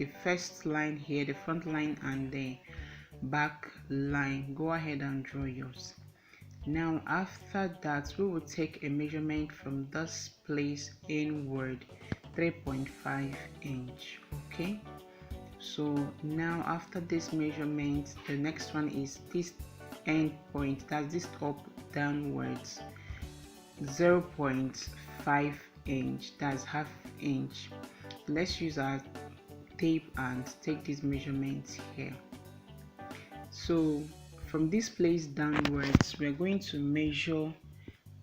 the first line here, the front line and the back line. Go ahead and draw yours. Now after that, we will take a measurement from this place inward, 3.5 inch. Okay, so now after this measurement, the next one is this end point, that's this up downwards, 0.5 inch, that's half inch. Let's use our tape and take these measurements here. So from this place downwards, we're going to measure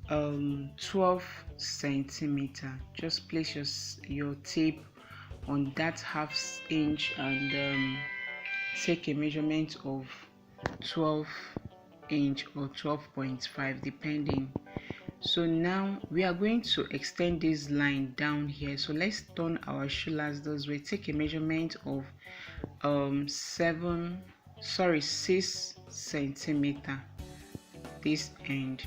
12 centimeter. Just place your tape on that half inch and take a measurement of 12 inch or 12.5 depending. So now we are going to extend this line down here. So let's turn our shoulders this way. Take a measurement of 6 centimeter this end.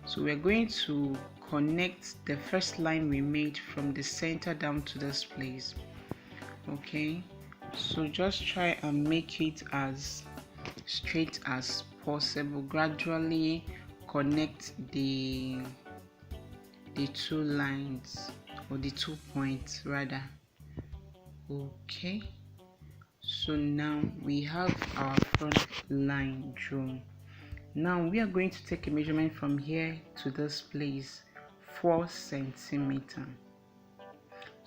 So we're going to connect the first line we made from the center down to this place. Okay, so just try and make it as straight as possible. Gradually connect the two lines, or the 2 points rather. Okay, so now we have our front line drawn. Now we are going to take a measurement from here to this place, 4 centimeter.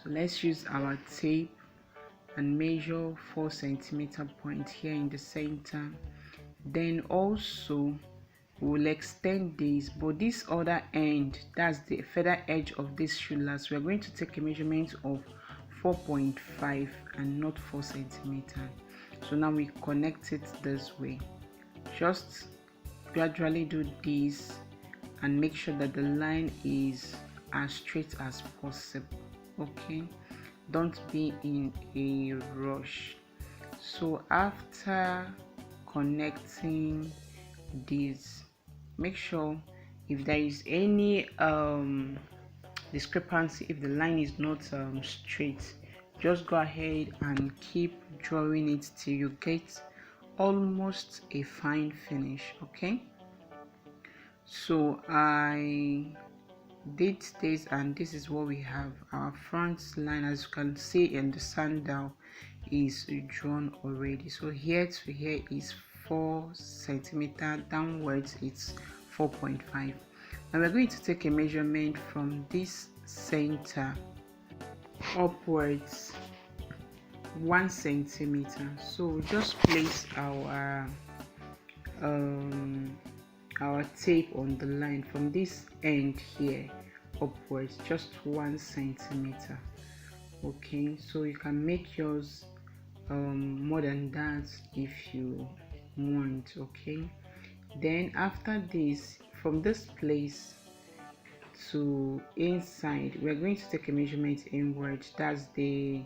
So let's use our tape and measure 4 centimeter point here in the center. Then also we'll extend this, but this other end, that's the further edge of this shoulders, we're going to take a measurement of 4.5 and not 4 centimeter. So now we connect it this way. Just gradually do this and make sure that the line is as straight as possible. Okay, don't be in a rush. So after connecting this, make sure if there is any discrepancy, if the line is not straight, just go ahead and keep drawing it till you get almost a fine finish. Okay, so I did this and this is what we have. Our front line, as you can see in the sandal, is drawn already. So here to here is 4 centimeter, downwards it's 4.5. and we're going to take a measurement from this center upwards 1 centimeter. So just place our tape on the line from this end here upwards, just 1 centimeter. Okay, so you can make yours more than that if you want. Okay, then after this, from this place to inside, we're going to take a measurement inward, that's the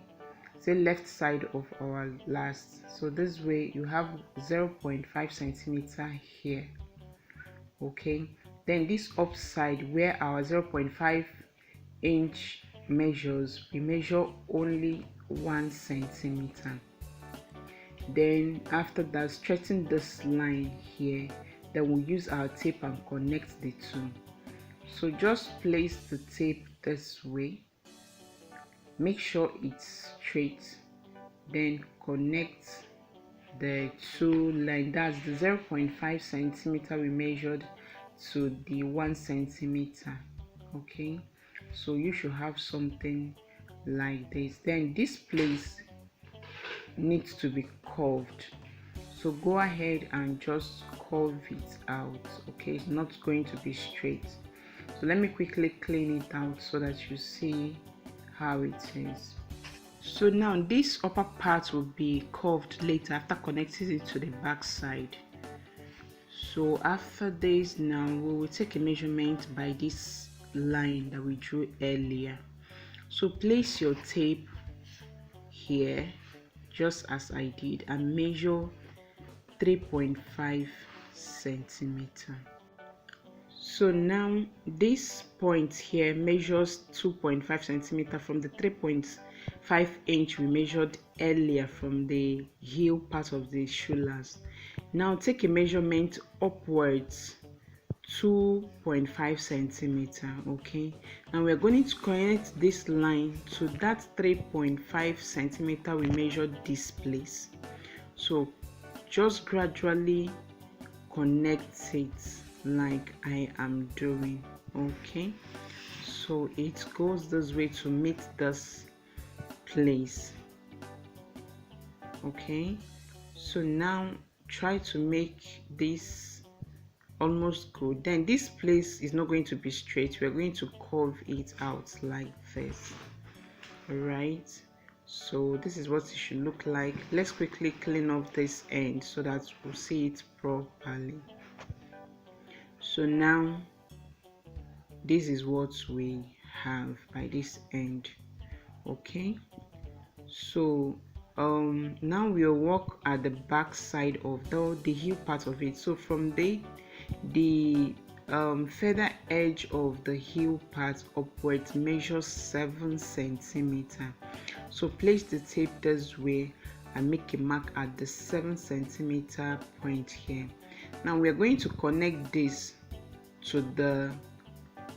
left side of our last. So this way you have 0.5 centimeter here. Okay, then this upside where our 0.5 inch measures, we measure only 1 centimeter. Then after that, straighten this line here, then we'll use our tape and connect the two. So just place the tape this way, make sure it's straight, then connect the two lines, that's the 0.5 centimeter we measured to the 1 centimeter. Okay, so you should have something like this. Then this place needs to be curved, so go ahead and just curve it out. Okay, it's not going to be straight. So let me quickly clean it out so that you see how it is. So now this upper part will be curved later after connecting it to the back side. So after this, now we will take a measurement by this line that we drew earlier. So place your tape here just as I did and measure 3.5 centimeter. So now this point here measures 2.5 centimeter from the 3.5 5" we measured earlier from the heel part of the shoelace. Now take a measurement upwards 2.5 centimeter. Okay, and we're going to connect this line to that 3.5 centimeter we measured this place. So just gradually connect it like I am doing. Okay, so it goes this way to meet this place. Okay, so now try to make this almost good. Then this place is not going to be straight, we're going to curve it out like this. All right, so this is what it should look like. Let's quickly clean up this end so that we'll see it properly. So now this is what we have by this end. Okay, so now we'll work at the back side of the heel part of it. So from the feather edge of the heel part upwards measures 7 centimeter. So place the tape this way and make a mark at the 7 centimeter point here. Now we are going to connect this to the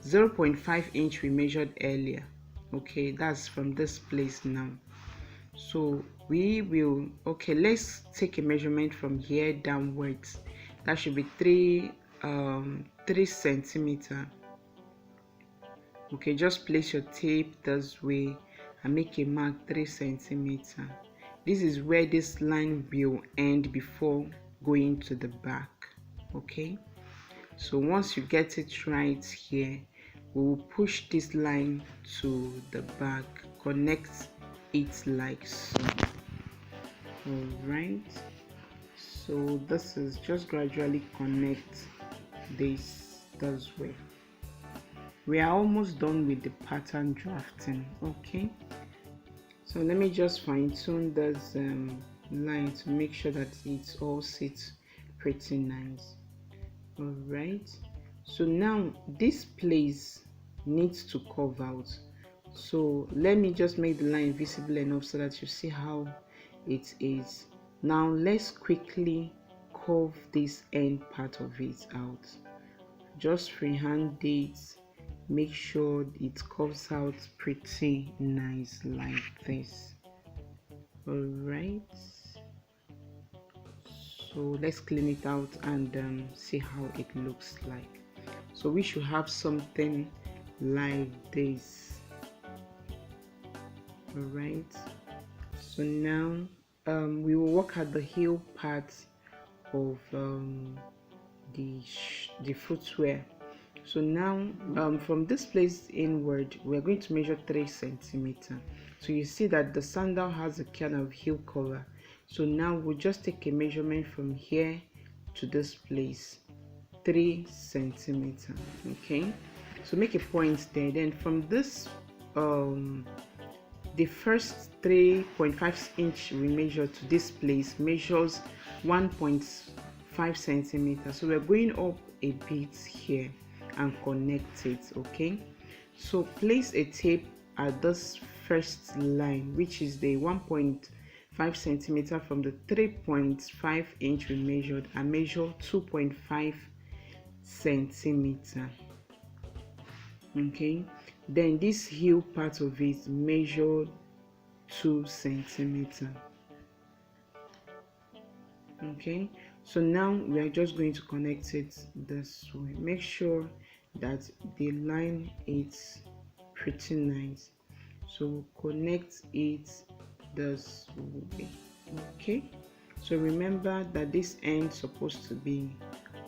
0.5" we measured earlier. Okay, that's from this place now. So we will, okay, let's take a measurement from here downwards. That should be 3 centimeter. Okay, just place your tape this way and make a mark 3 centimeter. This is where this line will end before going to the back. Okay, so once you get it right here, we will push this line to the back, connect it like so. All right, so this is just gradually connect this way. We are almost done with the pattern drafting. Okay, so let me just fine-tune this line to make sure that it all sits pretty nice. All right, so now this place needs to curve out. So let me just make the line visible enough so that you see how it is. Now let's quickly curve this end part of it out. Just freehand it, make sure it curves out pretty nice like this. All right, so let's clean it out and see how it looks like. So we should have something like this. All right, so now we will work at the heel part of the footwear. So now from this place inward, we're going to measure 3 centimeter. So you see that the sandal has a kind of heel cover. So now we'll just take a measurement from here to this place, 3 centimeter. Okay, so make a point there. Then from this the first 3.5" we measure to this place measures 1.5 centimeters. So we're going up a bit here and connect it. Okay, so place a tape at this first line, which is the 1.5 centimeter from the 3.5" we measured, and measure 2.5 centimeter. Okay, then this heel part of it measured 2 centimeter. Okay, so now we are just going to connect it this way. Make sure that the line is pretty nice, so connect it this way. Okay, so remember that this end is supposed to be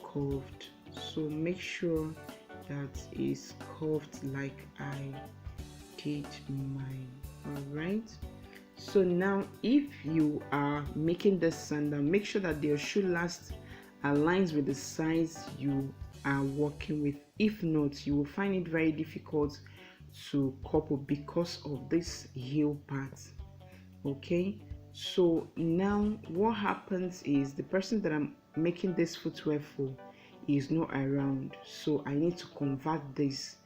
curved, so make sure that is curved like I did mine. All right, so now if you are making this sandal, make sure that your shoe last aligns with the size you are working with. If not, you will find it very difficult to couple because of this heel part. Okay, so now what happens is the person that I'm making this footwear for is not around, so I need to convert this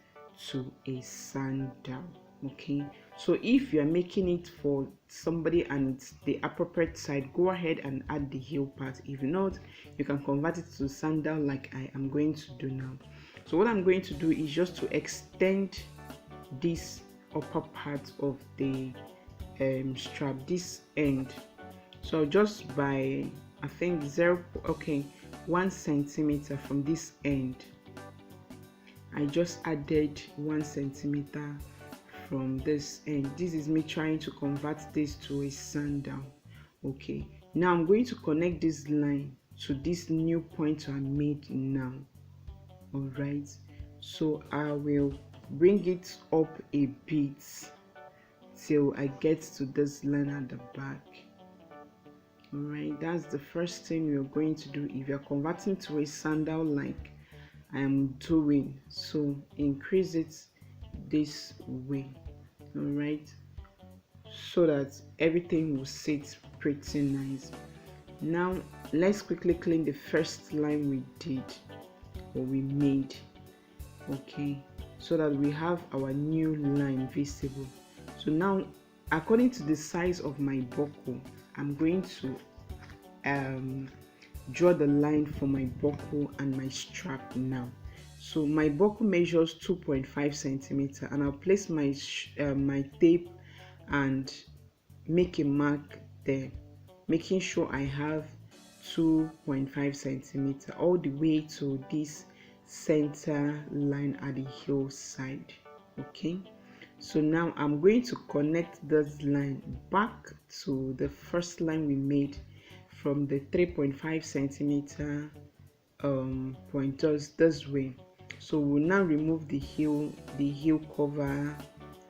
to a sandal. Okay, so if you are making it for somebody and it's the appropriate side, go ahead and add the heel part. If not, you can convert it to sandal like I am going to do now. So what I'm going to do is just to extend this upper part of the strap, this end. So just by, I think 1 centimeter from this end, I just added 1 centimeter from this end. This is me trying to convert this to a sandal. Okay, now I'm going to connect this line to this new point I made now. All right, so I will bring it up a bit till I get to this line at the back. All right, that's the first thing you're going to do if you're converting to a sandal like I am doing. So increase it this way, all right, so that everything will sit pretty nice. Now let's quickly clean the first line we did or we made, okay, so that we have our new line visible. So now, according to the size of my buckle, I'm going to draw the line for my buckle and my strap now. So my buckle measures 2.5 centimeter, and I'll place my my tape and make a mark there, making sure I have 2.5 centimeter all the way to this center line at the heel side. Okay, so now I'm going to connect this line back to the first line we made from the 3.5 centimeter point this way. So we'll now remove the heel cover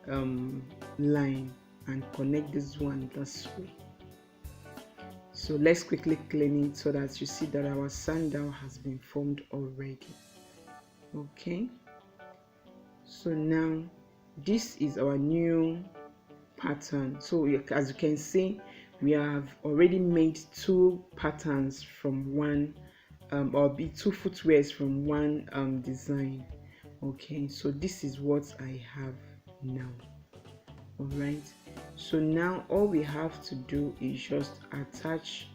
line and connect this one this way. So let's quickly clean it so that you see that our sandal has been formed already. Okay, so now this is our new pattern. So as you can see, we have already made two patterns from one or be two footwears from one design. Okay, so this is what I have now. All right, so now all we have to do is just attach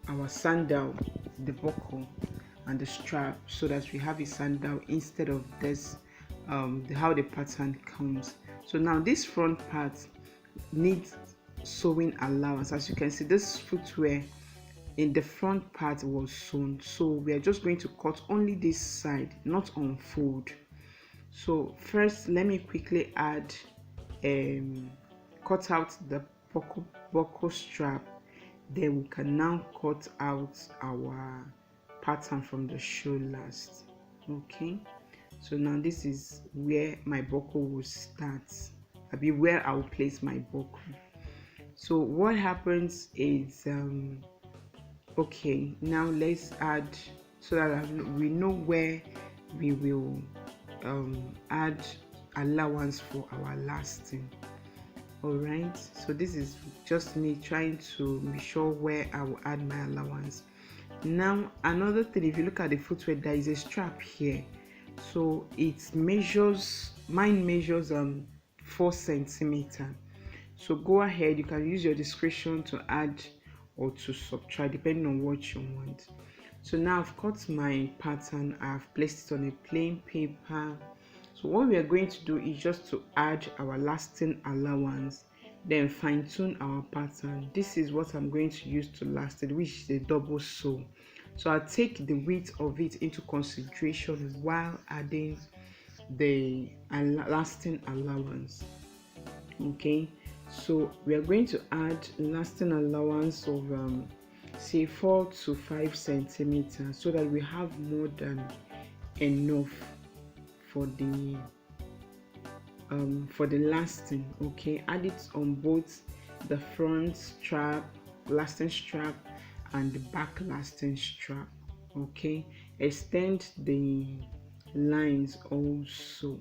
our sandal, the buckle and the strap, so that we have a sandal instead of this how the pattern comes. So now this front part needs sewing allowance. As you can see, this footwear in the front part was sewn, so we are just going to cut only this side, not unfold. So first, let me quickly add cut out the buckle strap, then we can now cut out our pattern from the shoulders. Okay, so now this is where my buckle will start. I'll be where I will place my buckle. So what happens is okay, now let's add, so that we know where we will add allowance for our lasting. All right, so this is just me trying to be sure where I will add my allowance. Now another thing, if you look at the footwear, there is a strap here, so it measures, mine measures 4 centimeter. So go ahead, you can use your discretion to add or to subtract depending on what you want. So now I've cut my pattern, I've placed it on a plain paper. So what we are going to do is just to add our lasting allowance, then fine tune our pattern. This is what I'm going to use to last it, which is a double sew. So I'll take the width of it into consideration while adding the lasting allowance. Okay, so we are going to add lasting allowance of say 4 to 5 centimeters, so that we have more than enough for the lasting. Okay, add it on both the front strap, lasting strap, and the back lasting strap. Okay, extend the lines also,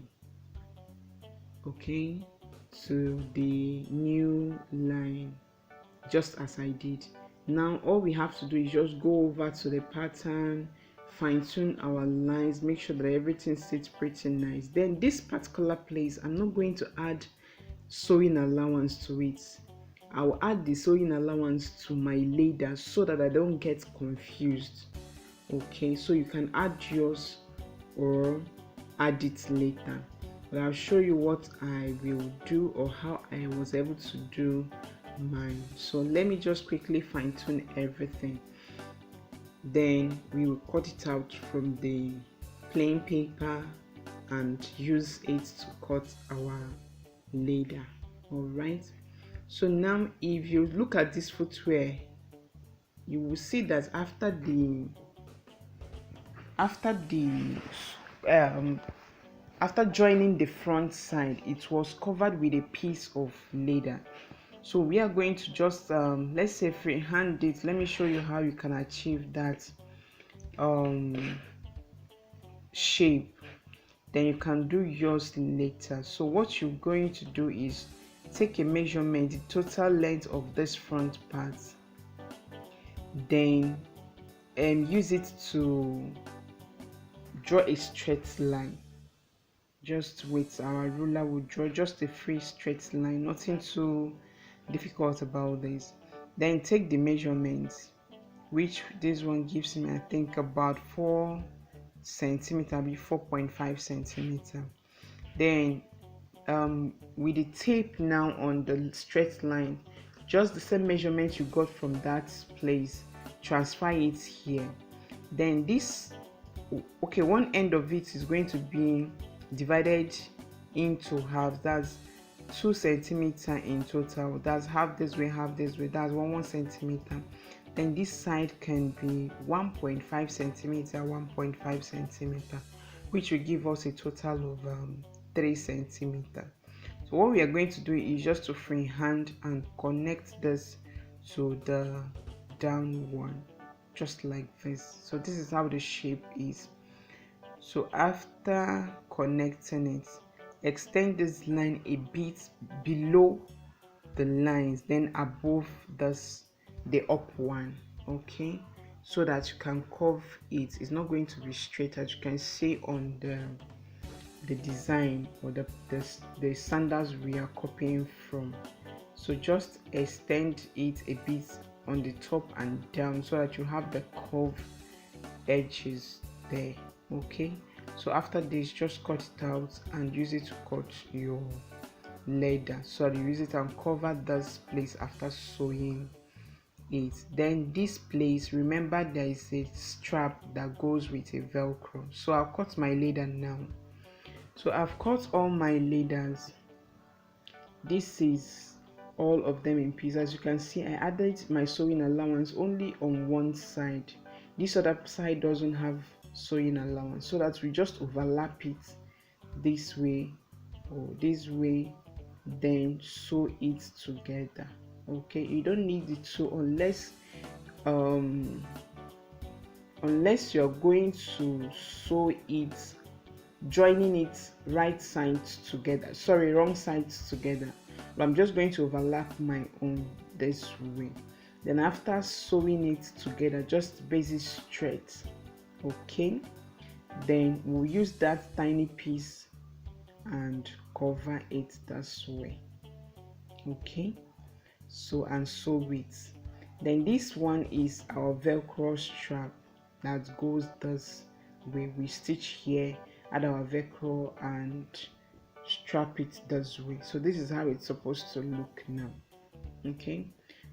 okay, to the new line, just as I did. Now all we have to do is just go over to the pattern, fine-tune our lines, make sure that everything sits pretty nice. Then this particular place, I'm not going to add sewing allowance to it. I will add the sewing allowance to my leader so that I don't get confused. Okay, so you can add yours or add it later, but I'll show you what I will do or how I was able to do mine. So let me just quickly fine-tune everything, then we will cut it out from the plain paper and use it to cut our leather. All right, so now if you look at this footwear, you will see that after joining the front side, it was covered with a piece of leather. So we are going to just let's say freehand it. Let me show you how you can achieve that shape, then you can do yours later. So what you're going to do is take a measurement, the total length of this front part, then use it to draw a straight line. Just with our ruler, we'll draw just a free straight line, nothing too difficult about this. Then take the measurements, which this one gives me, I think, about 4 centimeter, be 4.5 centimeter. Then with the tape now on the straight line, just the same measurement you got from that place, transfer it here. Then this, okay, one end of it is going to be divided into halves. That's 2 centimeter in total. That's half this way, half this way. That's 1 centimeter. Then this side can be 1.5 centimeter, 1.5 centimeter, which will give us a total of 3 centimeter. So what we are going to do is just to freehand and connect this to the down one, just like this. So this is how the shape is. So after connecting it, extend this line a bit below the lines, then above this, the up one, okay, so that you can curve it. It's not going to be straight, as you can see on the design or the sandals we are copying from. So just extend it a bit on the top and down so that you have the curved edges there. Okay, so after this, just cut it out and use it to cut your leather. So you use it and cover this place after sewing it. Then this place, remember there is a strap that goes with a velcro. So I'll cut my leather now. So I've cut all my leathers. This is all of them in pieces. As you can see, I added my sewing allowance only on one side. This other side doesn't have sewing allowance, so that we just overlap it this way or this way, then sew it together. Okay, you don't need it to unless you're going to sew it joining it right sides together, sorry, wrong sides together. But I'm just going to overlap my own this way. Then after sewing it together, just basic straight. Okay, then we'll use that tiny piece and cover it this way. Okay, so and sew it. Then this one is our velcro strap that goes this way. We stitch here, add our velcro and strap it this way. So this is how it's supposed to look now. Okay,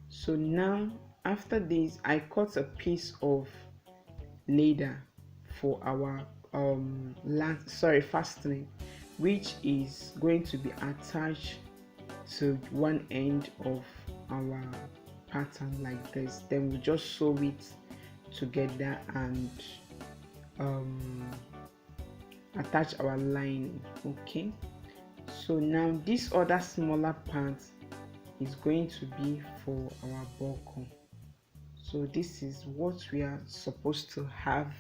so now after this, I cut a piece of leather for our fastening, which is going to be attached to one end of our pattern like this. Then we just sew it together and attach our lining. Okay, so now this other smaller part is going to be for our buckle. So this is what we are supposed to have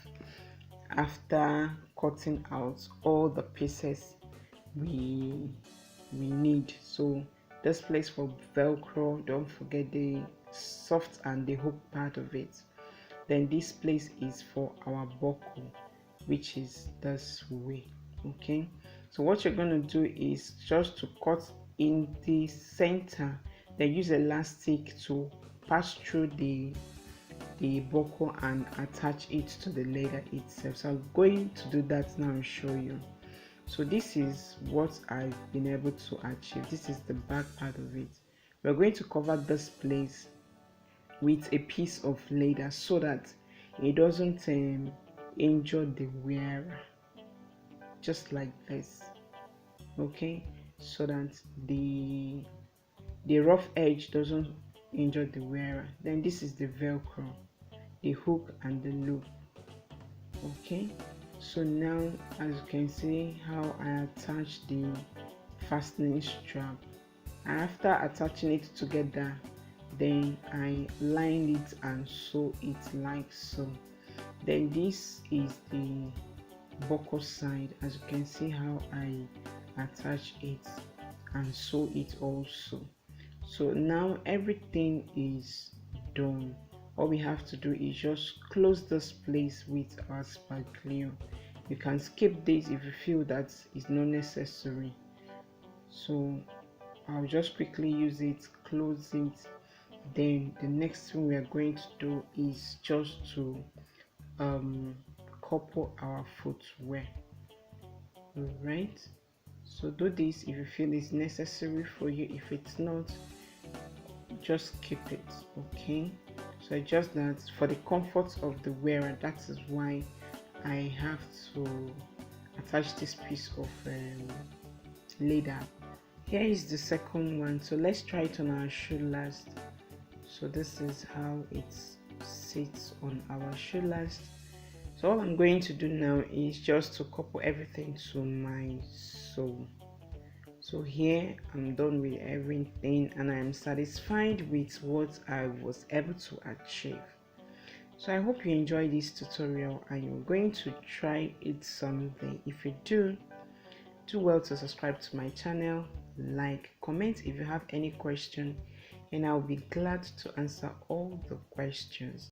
after cutting out all the pieces we need. So this place for velcro, don't forget the soft and the hook part of it. then this place is for our buckle, which is this way. Okay, so what you're going to do is just to cut in the center, then use elastic to pass through the buckle and attach it to the leather itself. So I'm going to do that now and show you. So this is what I've been able to achieve. This is the back part of it. We're going to cover this place with a piece of leather so that it doesn't injure the wearer, just like this. Okay, so that the rough edge doesn't injure the wearer. Then this is the velcro, the hook and the loop. Okay, so now as you can see how I attach the fastening strap. After attaching it together, then I line it and sew it like so. Then this is the buckle side. As you can see how I attach it and sew it also. So now everything is done. All we have to do is just close this place with our sparkler. You can skip this if you feel that is not necessary. So I'll just quickly use it, close it. Then the next thing we are going to do is just to couple our footwear. All right, so do this if you feel it's necessary for you. If it's not, just keep it. Okay, so just that for the comfort of the wearer, that is why I have to attach this piece of leather. Here is the second one, so let's try it on our shoe last. So this is how it sits on our shoe last. So all I'm going to do now is just to couple everything to my sole. So here I'm done with everything and I am satisfied with what I was able to achieve. So I hope you enjoyed this tutorial and you're going to try it someday. If you do well to subscribe to my channel, like, comment if you have any question, and I'll be glad to answer all the questions.